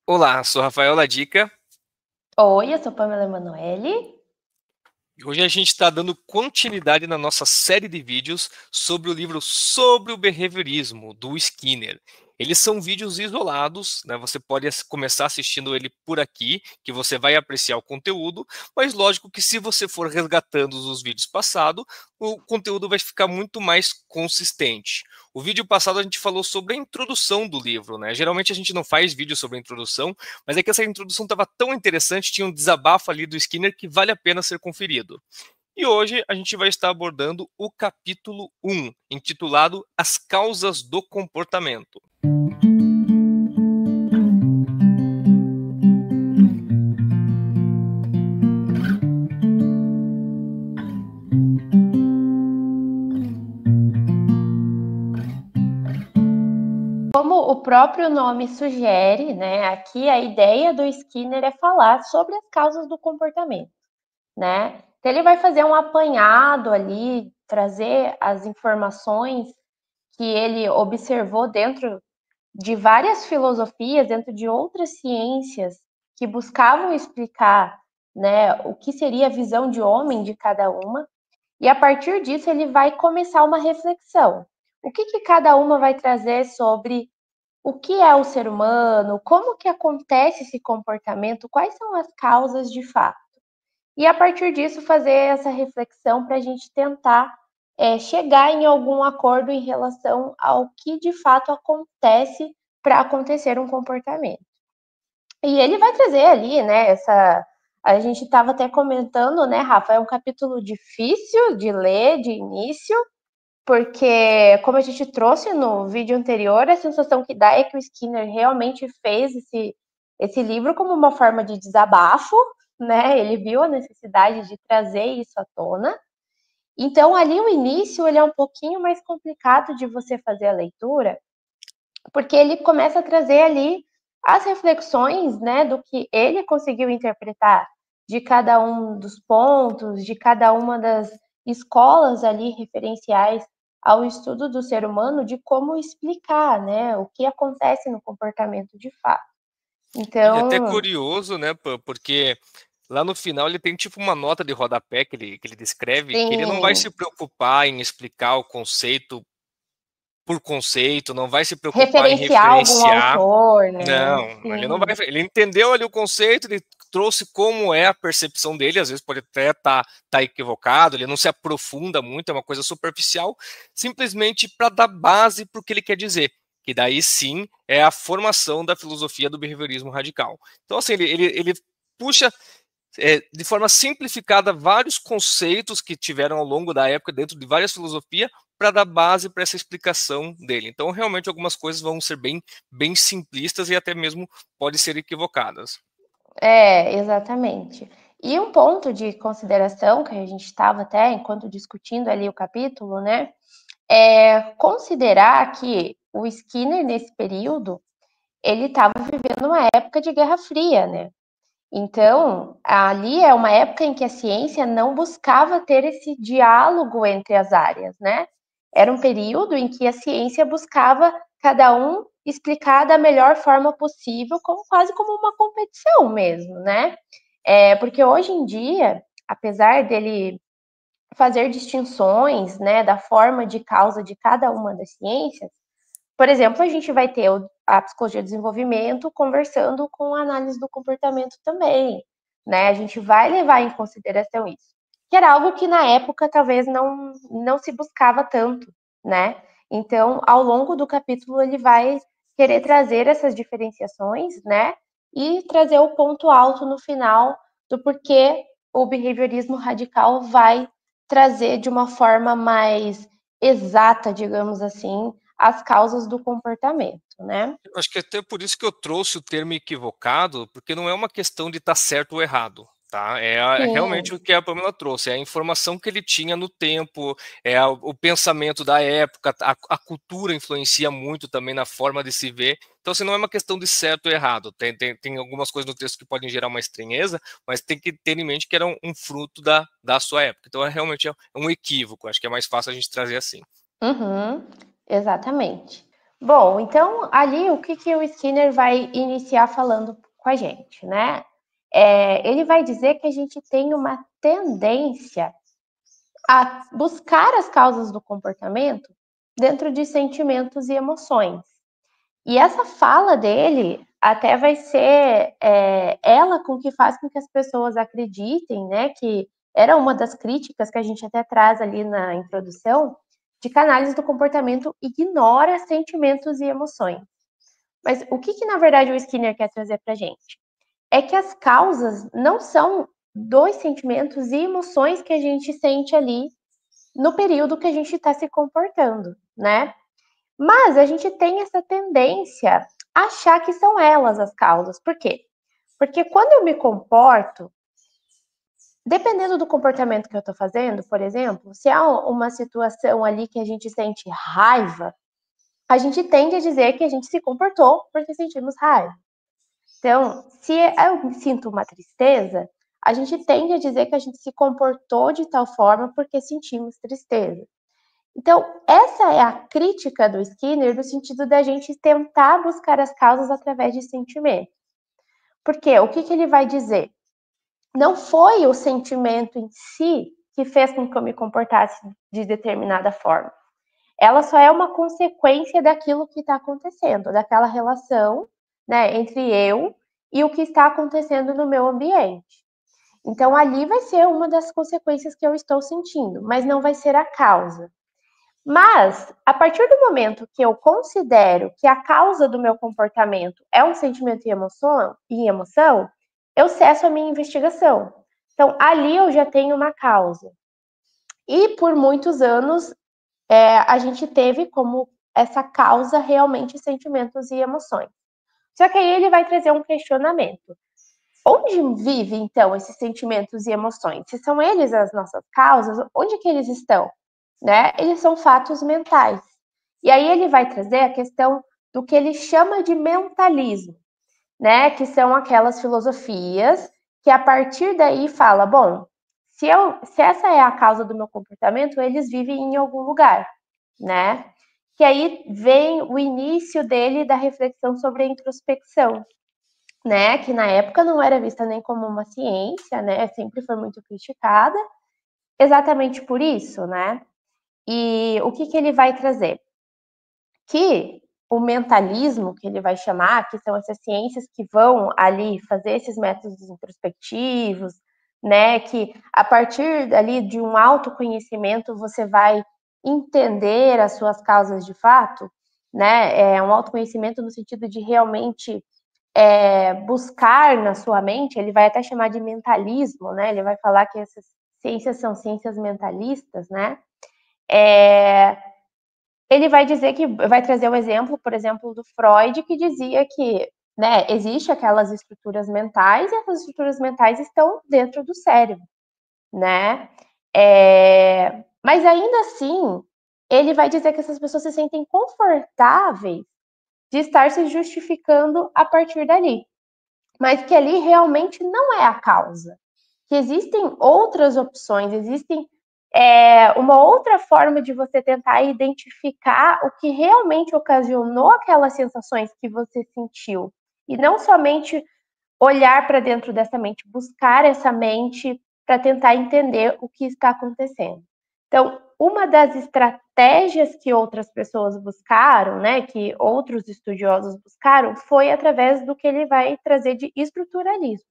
Olá, sou Rafael Ladica Oi, eu sou Pamela Emanuele. e hoje a gente está dando continuidade na nossa série de vídeos sobre o livro Sobre o Behaviorismo, do Skinner. Eles são vídeos isolados, né? Você pode começar assistindo ele por aqui, que você vai apreciar o conteúdo, mas lógico que se você for resgatando os vídeos passados, o conteúdo vai ficar muito mais consistente. O vídeo passado a gente falou sobre a introdução do livro, né? Geralmente a gente não faz vídeo sobre a introdução, mas é que essa introdução estava tão interessante, tinha um desabafo ali do Skinner que vale a pena ser conferido. E hoje a gente vai estar abordando o capítulo 1, intitulado As Causas do Comportamento. Como o próprio nome sugere, né, aqui a ideia do Skinner é falar sobre as causas do comportamento, né? Então ele vai fazer um apanhado ali, trazer as informações que ele observou dentro de várias filosofias, dentro de outras ciências que buscavam explicar, né, o que seria a visão de homem de cada uma. E a partir disso ele vai começar uma reflexão. O que cada uma vai trazer sobre o que é o ser humano, como que acontece esse comportamento, quais são as causas de fato. E a partir disso fazer essa reflexão para a gente tentar chegar em algum acordo em relação ao que de fato acontece para acontecer um comportamento. E ele vai trazer ali, né, essa. A gente estava até comentando, né, Rafa? É um capítulo difícil de ler de início, porque, como a gente trouxe no vídeo anterior, a sensação que dá é que o Skinner realmente fez esse livro como uma forma de desabafo, né? Ele viu a necessidade de trazer isso à tona. Então, ali o início ele é um pouquinho mais complicado de você fazer a leitura, porque ele começa a trazer ali as reflexões, né, do que ele conseguiu interpretar de cada um dos pontos, de cada uma das escolas ali referenciais ao estudo do ser humano, de como explicar, né, o que acontece no comportamento de fato. E até Então, curioso, né, porque lá no final ele tem tipo uma nota de rodapé que ele descreve que ele não vai sim, se preocupar em explicar o conceito por conceito, não vai se preocupar em referenciar algum referenciar. autor, né? Não, ele não vai. Sim, Ele entendeu ali o conceito, ele trouxe como é a percepção dele, às vezes pode até tá equivocado, ele não se aprofunda muito, é uma coisa superficial, simplesmente para dar base para o que ele quer dizer. Que daí sim é a formação da filosofia do behaviorismo radical. Então, assim, ele puxa de forma simplificada vários conceitos que tiveram ao longo da época dentro de várias filosofias para dar base para essa explicação dele. Então, realmente, algumas coisas vão ser bem simplistas e até mesmo podem ser equivocadas. exatamente. E um ponto de consideração que a gente estava até enquanto discutindo ali o capítulo, né, é considerar que o Skinner nesse período ele estava vivendo uma época de Guerra Fria, né? Então, ali é uma época em que a ciência não buscava ter esse diálogo entre as áreas, né? Era um período em que a ciência buscava cada um explicar da melhor forma possível, como quase como uma competição mesmo, né? Porque hoje em dia, apesar dele fazer distinções, né, da forma de causa de cada uma das ciências, por exemplo, a gente vai ter a psicologia do desenvolvimento conversando com a análise do comportamento também, né? A gente vai levar em consideração isso, que era algo que na época talvez não se buscava tanto, né? Então, ao longo do capítulo, ele vai querer trazer essas diferenciações, né? E trazer o ponto alto no final do porquê o behaviorismo radical vai trazer de uma forma mais exata, digamos assim, as causas do comportamento, né? Eu acho que até por isso que eu trouxe o termo equivocado, porque não é uma questão de estar certo ou errado. Tá? É realmente o Sim. que a Pamela trouxe, é a informação que ele tinha no tempo, o pensamento da época, a cultura influencia muito também na forma de se ver. Então, assim, não é uma questão de certo ou errado. Tem algumas coisas no texto que podem gerar uma estranheza, mas tem que ter em mente que era um fruto da sua época. Então, realmente é um equívoco. Acho que é mais fácil a gente trazer assim. Uhum, exatamente. Bom, então ali o que o Skinner vai iniciar falando com a gente, né? Ele vai dizer que a gente tem uma tendência a buscar as causas do comportamento dentro de sentimentos e emoções. E essa fala dele até vai ser ela com que faz com que as pessoas acreditem, né? Que era uma das críticas que a gente até traz ali na introdução, de que a análise do comportamento ignora sentimentos e emoções. Mas o que na verdade o Skinner quer trazer para a gente? É que as causas não são dos sentimentos e emoções que a gente sente ali no período que a gente está se comportando, né? Mas a gente tem essa tendência a achar que são elas as causas. Por quê? Porque quando eu me comporto, dependendo do comportamento que eu estou fazendo, por exemplo, se há uma situação ali que a gente sente raiva, a gente tende a dizer que a gente se comportou porque sentimos raiva. Então, se eu sinto uma tristeza, a gente tende a dizer que a gente se comportou de tal forma porque sentimos tristeza. Então, essa é a crítica do Skinner no sentido da gente tentar buscar as causas através de sentimentos. Porque o que ele vai dizer? Não foi o sentimento em si que fez com que eu me comportasse de determinada forma. Ela só é uma consequência daquilo que está acontecendo, daquela relação, né, entre eu e o que está acontecendo no meu ambiente. Então, ali vai ser uma das consequências que eu estou sentindo, mas não vai ser a causa. Mas, a partir do momento que eu considero que a causa do meu comportamento é um sentimento e emoção, eu cesso a minha investigação. Então, ali eu já tenho uma causa. E por muitos anos, a gente teve como essa causa realmente sentimentos e emoções. Só que aí ele vai trazer um questionamento. Onde vive, então, esses sentimentos e emoções? Se são eles as nossas causas, onde que eles estão? Né? Eles são fatos mentais. E aí ele vai trazer a questão do que ele chama de mentalismo, né? Que são aquelas filosofias que a partir daí fala, bom, se essa é a causa do meu comportamento, eles vivem em algum lugar, né? Que aí vem o início dele da reflexão sobre a introspecção, né? Que na época não era vista nem como uma ciência, né? Sempre foi muito criticada, exatamente por isso, né? E o que ele vai trazer? Que o mentalismo, que ele vai chamar, que são essas ciências que vão ali fazer esses métodos introspectivos, né? Que a partir ali de um autoconhecimento você vai entender as suas causas de fato, né? É um autoconhecimento no sentido de realmente buscar na sua mente, ele vai até chamar de mentalismo, né? Ele vai falar que essas ciências são ciências mentalistas, né? Ele vai dizer que vai trazer o exemplo, por exemplo, do Freud, que dizia que, né, existe aquelas estruturas mentais e essas estruturas mentais estão dentro do cérebro, né? Mas ainda assim, ele vai dizer que essas pessoas se sentem confortáveis de estar se justificando a partir dali, mas que ali realmente não é a causa, que existem outras opções, existem uma outra forma de você tentar identificar o que realmente ocasionou aquelas sensações que você sentiu. E não somente olhar para dentro dessa mente, buscar essa mente para tentar entender o que está acontecendo. Então, uma das estratégias que outras pessoas buscaram, né, que outros estudiosos buscaram, foi através do que ele vai trazer de estruturalismo.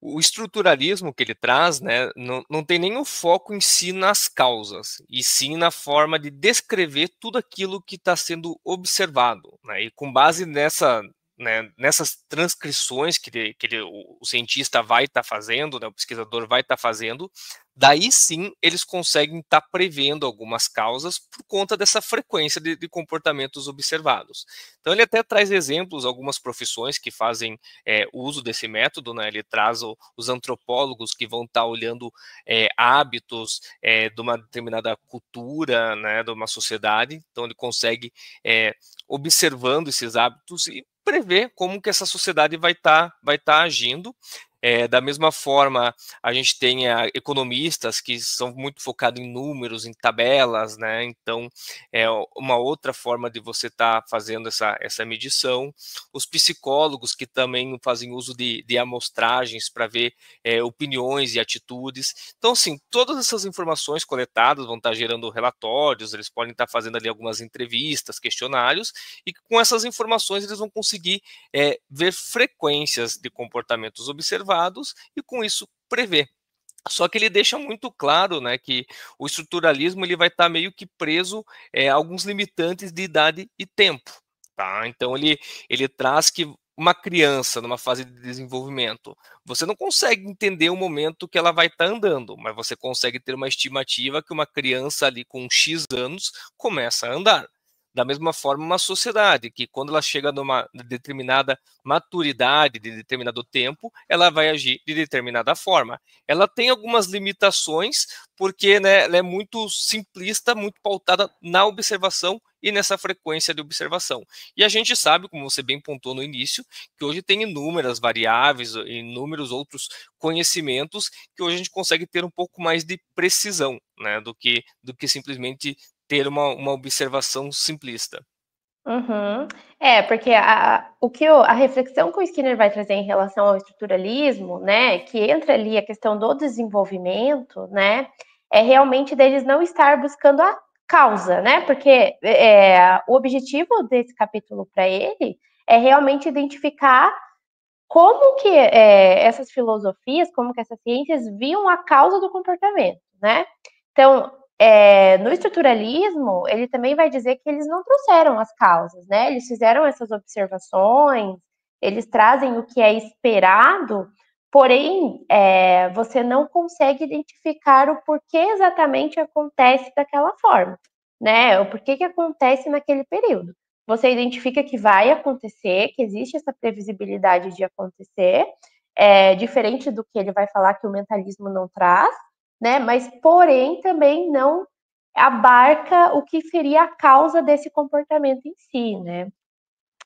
O estruturalismo que ele traz, né, não tem nenhum foco em si nas causas, e sim na forma de descrever tudo aquilo que está sendo observado, né, e com base nessas transcrições o cientista vai estar fazendo, né, o pesquisador vai estar fazendo, daí sim eles conseguem estar prevendo algumas causas por conta dessa frequência de comportamentos observados. Então ele até traz exemplos, algumas profissões que fazem uso desse método, né? Ele traz os antropólogos que vão estar olhando hábitos de uma determinada cultura, né, de uma sociedade, então ele consegue observando esses hábitos e prever como que essa sociedade vai estar agindo. Da mesma forma, a gente tem economistas que são muito focados em números, em tabelas, né? Então, é uma outra forma de você estar fazendo essa medição. Os psicólogos que também fazem uso de amostragens para ver opiniões e atitudes. Então, assim, todas essas informações coletadas vão estar gerando relatórios, eles podem estar fazendo ali algumas entrevistas, questionários, e com essas informações eles vão conseguir ver frequências de comportamentos observados e com isso prever. Só que ele deixa muito claro, né, que o estruturalismo ele vai estar meio que preso a alguns limitantes de idade e tempo, tá? Então ele traz que uma criança numa fase de desenvolvimento, você não consegue entender o momento que ela vai estar andando, mas você consegue ter uma estimativa que uma criança ali com X anos começa a andar. Da mesma forma, uma sociedade que quando ela chega numa determinada maturidade de determinado tempo, ela vai agir de determinada forma. Ela tem algumas limitações, porque, né, ela é muito simplista, muito pautada na observação e nessa frequência de observação. E a gente sabe, como você bem pontuou no início, que hoje tem inúmeras variáveis, inúmeros outros conhecimentos, que hoje a gente consegue ter um pouco mais de precisão, né, do que simplesmente ter uma observação simplista. Uhum. Porque a reflexão que o Skinner vai trazer em relação ao estruturalismo, né, que entra ali a questão do desenvolvimento, né, é realmente deles não estar buscando a causa, né, porque o objetivo desse capítulo para ele é realmente identificar como que essas filosofias, como que essas ciências viam a causa do comportamento, né? Então, no estruturalismo, ele também vai dizer que eles não trouxeram as causas, né? Eles fizeram essas observações, eles trazem o que é esperado, porém, você não consegue identificar o porquê exatamente acontece daquela forma, né? O porquê que acontece naquele período. Você identifica que vai acontecer, que existe essa previsibilidade de acontecer, diferente do que ele vai falar que o mentalismo não traz, né? Mas, porém, também não abarca o que seria a causa desse comportamento em si, né?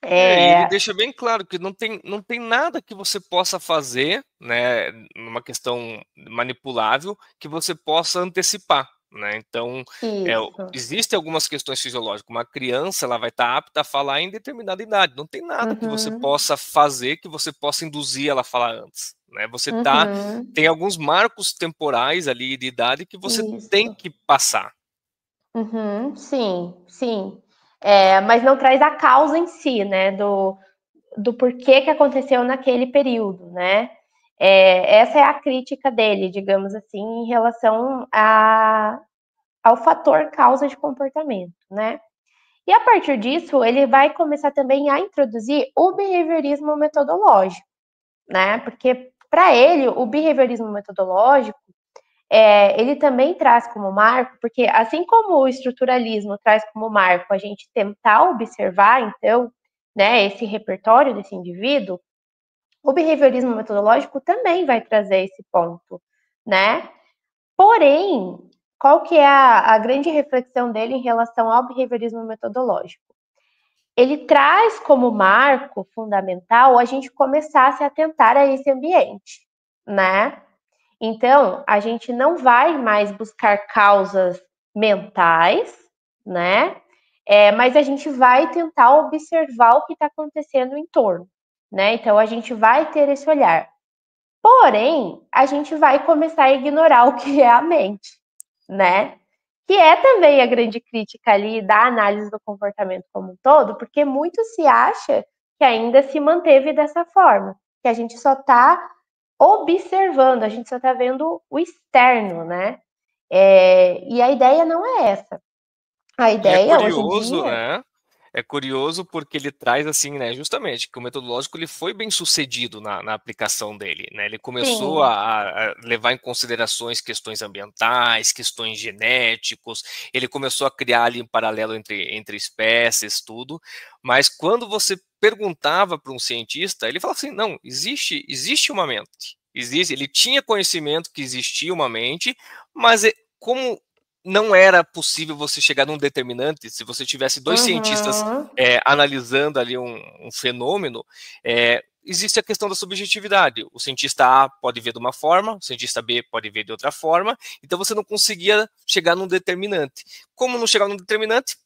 E ele deixa bem claro que não tem nada que você possa fazer, né, numa questão manipulável, que você possa antecipar, né? Então, Isso. existem algumas questões fisiológicas. Uma criança ela vai estar apta a falar em determinada idade. Não tem nada que você Uhum, possa fazer que você possa induzir ela a falar antes, né? uhum, Tem alguns marcos temporais ali de idade que você tem isso. que passar. Uhum, sim, sim. Mas não traz a causa em si, né? Do porquê que aconteceu naquele período, né? Essa é a crítica dele, digamos assim, em relação ao fator causa de comportamento, né? E a partir disso, ele vai começar também a introduzir o behaviorismo metodológico, né? Porque para ele, o behaviorismo metodológico, ele também traz como marco, porque assim como o estruturalismo traz como marco a gente tentar observar, então, né, esse repertório desse indivíduo, o behaviorismo metodológico também vai trazer esse ponto, né? Porém, qual que é a grande reflexão dele em relação ao behaviorismo metodológico? Ele traz como marco fundamental a gente começar a se atentar a esse ambiente, né? Então, a gente não vai mais buscar causas mentais, né? Mas a gente vai tentar observar o que está acontecendo em torno, né? Então, a gente vai ter esse olhar. Porém, a gente vai começar a ignorar o que é a mente, né? Que é também a grande crítica ali da análise do comportamento como um todo, porque muito se acha que ainda se manteve dessa forma, que a gente só está observando, a gente só está vendo o externo, né? E a ideia não é essa. A E é ideia hoje em curioso, dia, né? É curioso porque ele traz assim, né, justamente que o metodológico ele foi bem sucedido na aplicação dele, né? Ele começou sim. a levar em considerações questões ambientais, questões genéticos, ele começou a criar ali um paralelo entre espécies, tudo, mas quando você perguntava para um cientista, ele falava assim, não, existe uma mente, ele tinha conhecimento que existia uma mente, mas como não era possível você chegar num determinante, se você tivesse dois cientistas Uhum, analisando ali um fenômeno, existe a questão da subjetividade. O cientista A pode ver de uma forma, o cientista B pode ver de outra forma, então você não conseguia chegar num determinante. Como não chegar num determinante,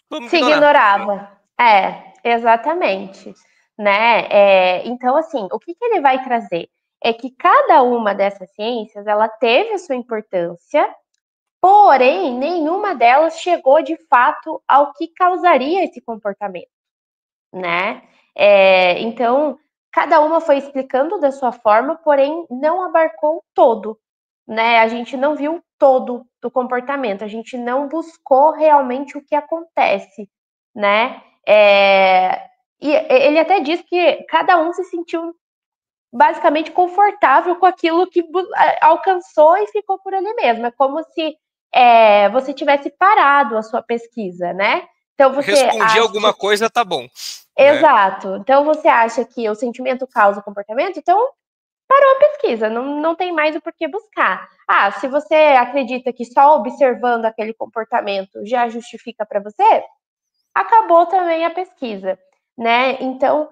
vamos Se ignorar. ignorava. Exatamente. Né? Então, assim, o que ele vai trazer? É que cada uma dessas ciências, ela teve a sua importância, porém, nenhuma delas chegou de fato ao que causaria esse comportamento, né? Então, cada uma foi explicando da sua forma, porém não abarcou todo, né? A gente não viu todo do comportamento, a gente não buscou realmente o que acontece, né? E ele até diz que cada um se sentiu basicamente confortável com aquilo que alcançou e ficou por ali mesmo. É como se você tivesse parado a sua pesquisa, né? Então você Respondi alguma acha. coisa, tá bom. Né? Exato. Então você acha que o sentimento causa o comportamento, então parou a pesquisa, não tem mais o porquê buscar. Se você acredita que só observando aquele comportamento já justifica para você, acabou também a pesquisa, né? Então,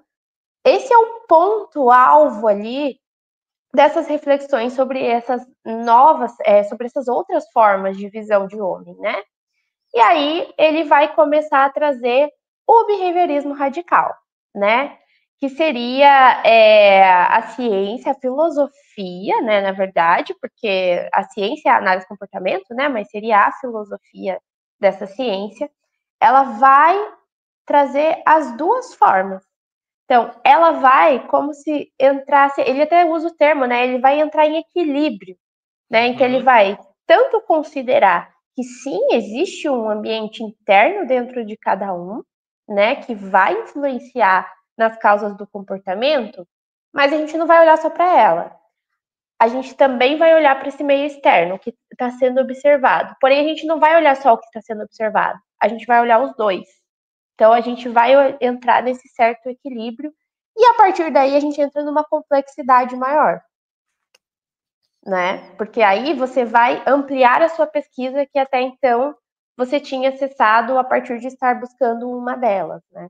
esse é o ponto-alvo ali dessas reflexões sobre essas novas, sobre essas outras formas de visão de homem, né? E aí ele vai começar a trazer o behaviorismo radical, né? Que seria a ciência, a filosofia, né? Na verdade, porque a ciência é a análise do comportamento, né? Mas seria a filosofia dessa ciência. Ela vai trazer as duas formas. Então, ela vai como se entrasse, ele até usa o termo, né? Ele vai entrar em equilíbrio, né? Em que ele vai tanto considerar que sim, existe um ambiente interno dentro de cada um, né? Que vai influenciar nas causas do comportamento, mas a gente não vai olhar só para ela. A gente também vai olhar para esse meio externo que está sendo observado. Porém, a gente não vai olhar só o que está sendo observado. A gente vai olhar os dois. Então, a gente vai entrar nesse certo equilíbrio e, a partir daí, a gente entra numa complexidade maior, né? Porque aí você vai ampliar a sua pesquisa que até então você tinha acessado a partir de estar buscando uma delas, né?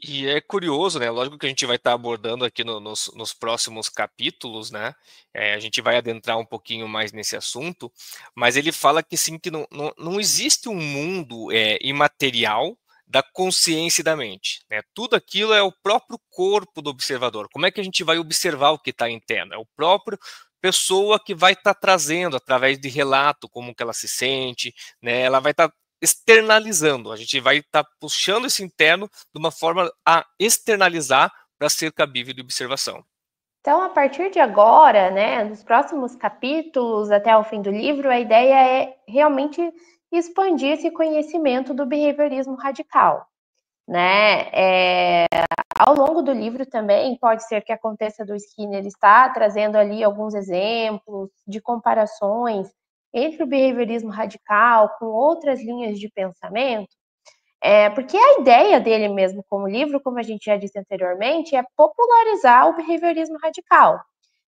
E é curioso, né? Lógico que a gente vai estar abordando aqui nos próximos capítulos, né? A gente vai adentrar um pouquinho mais nesse assunto, mas ele fala que sim, que não existe um mundo imaterial da consciência e da mente, né? Tudo aquilo é o próprio corpo do observador. Como é que a gente vai observar o que está interno? É o próprio pessoa que vai estar trazendo através de relato como que ela se sente, né? Ela vai estar externalizando, a gente vai estar puxando esse interno de uma forma a externalizar para ser cabível de observação. Então, a partir de agora, né, nos próximos capítulos até o fim do livro, a ideia é realmente expandir esse conhecimento do behaviorismo radical, né? Ao longo do livro também pode ser que aconteça do Skinner estar trazendo ali alguns exemplos de comparações entre o behaviorismo radical com outras linhas de pensamento, porque a ideia dele mesmo como livro, como a gente já disse anteriormente, é popularizar o behaviorismo radical.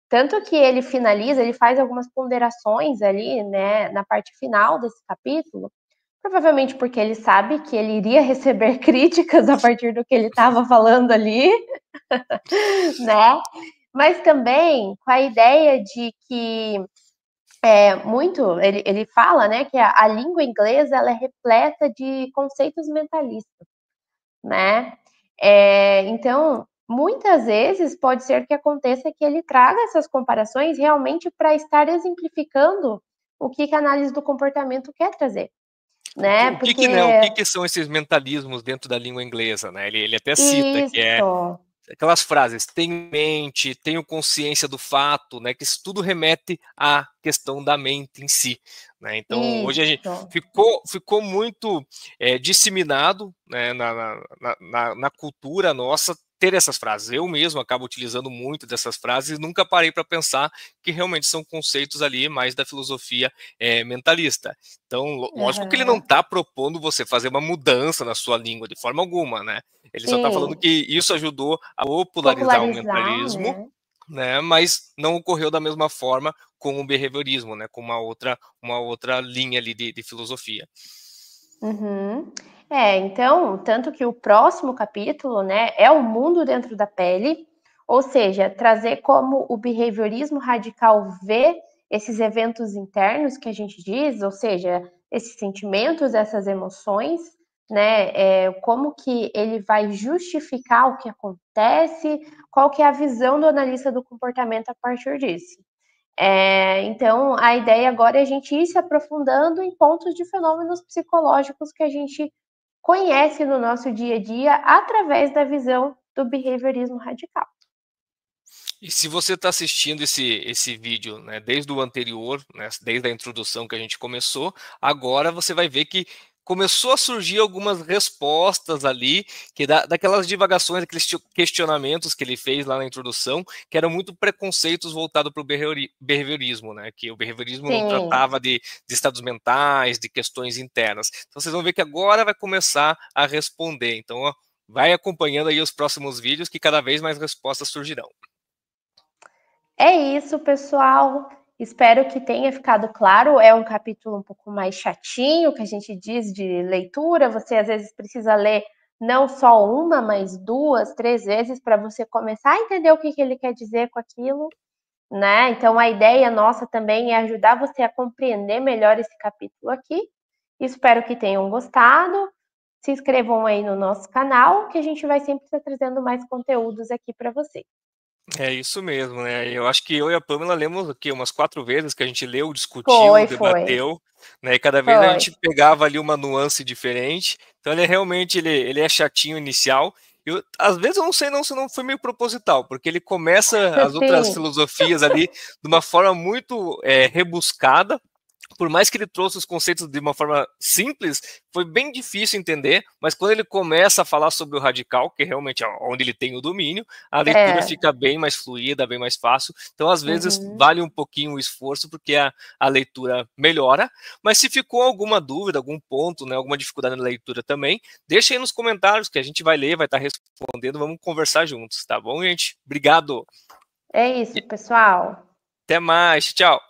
Tanto que ele finaliza, ele faz algumas ponderações ali, né, na parte final desse capítulo, provavelmente porque ele sabe que ele iria receber críticas a partir do que ele estava falando ali, né? Mas também com a ideia de que ele fala, né, que a língua inglesa ela é repleta de conceitos mentalistas, né? Então, muitas vezes pode ser que aconteça que ele traga essas comparações realmente para estar exemplificando o que a análise do comportamento quer trazer, né? O que que, né, o que que são esses mentalismos dentro da língua inglesa, né? Ele até cita que Isso, aquelas frases, tenho mente, tenho consciência do fato, né, que isso tudo remete à questão da mente em si, né? Então, hoje a gente isso. ficou muito disseminado, né, na cultura nossa ter essas frases. Eu mesmo acabo utilizando muito dessas frases e nunca parei para pensar que realmente são conceitos ali mais da filosofia mentalista. Então, lógico que ele não Uhum. está propondo você fazer uma mudança na sua língua de forma alguma, né? Ele só está falando Sim, que isso ajudou a popularizar o popularizar, mentalismo, né? né? Mas não ocorreu da mesma forma com o behaviorismo, né? Com uma outra linha ali de filosofia. Uhum. Então, tanto que o próximo capítulo, né, é o mundo dentro da pele, Ou seja, trazer como o behaviorismo radical vê esses eventos internos que a gente diz, ou seja, esses sentimentos, essas emoções, né? Como que ele vai justificar o que acontece, qual que é a visão do analista do comportamento a partir disso. Então, a ideia agora é a gente ir se aprofundando em pontos de fenômenos psicológicos que a gente conhece no nosso dia a dia através da visão do behaviorismo radical. E se você está assistindo esse vídeo, né, desde o anterior, né, desde a introdução que a gente começou, agora você vai ver que começou a surgir algumas respostas ali, que daquelas divagações, aqueles questionamentos que ele fez lá na introdução, que eram muito preconceitos voltados para o behaviorismo, né, que o behaviorismo não Sim. tratava de estados mentais, de questões internas. Então vocês vão ver que agora vai começar a responder. Então, ó, vai acompanhando aí os próximos vídeos que cada vez mais respostas surgirão. É isso, pessoal. Espero que tenha ficado claro. É um capítulo um pouco mais chatinho, que a gente diz de leitura. Você às vezes precisa ler não só uma, mas duas, três vezes para você começar a entender o que ele quer dizer com aquilo, né? Então a ideia nossa também é ajudar você a compreender melhor esse capítulo aqui. Espero que tenham gostado. Se inscrevam aí no nosso canal, que a gente vai sempre estar trazendo mais conteúdos aqui para vocês. É isso mesmo, né? Eu acho que eu e a Pamela lemos aqui umas 4 vezes que a gente leu, discutiu, Foi. debateu, né? E cada vez a Foi. gente pegava ali uma nuance diferente. Então ele é realmente ele é chatinho inicial. Às vezes eu não sei não se não foi meio proposital, porque ele começa as outras Sim. filosofias ali de uma forma muito rebuscada. Por mais que ele trouxe os conceitos de uma forma simples, foi bem difícil entender, mas quando ele começa a falar sobre o radical, que realmente é onde ele tem o domínio, a leitura É. fica bem mais fluida, bem mais fácil. Então, às vezes, Uhum. vale um pouquinho o esforço, porque a leitura melhora. Mas se ficou alguma dúvida, algum ponto, né, alguma dificuldade na leitura também, deixa aí nos comentários, que a gente vai ler, vai estar respondendo, vamos conversar juntos, tá bom, gente? Obrigado. É isso, pessoal. Até mais. Tchau.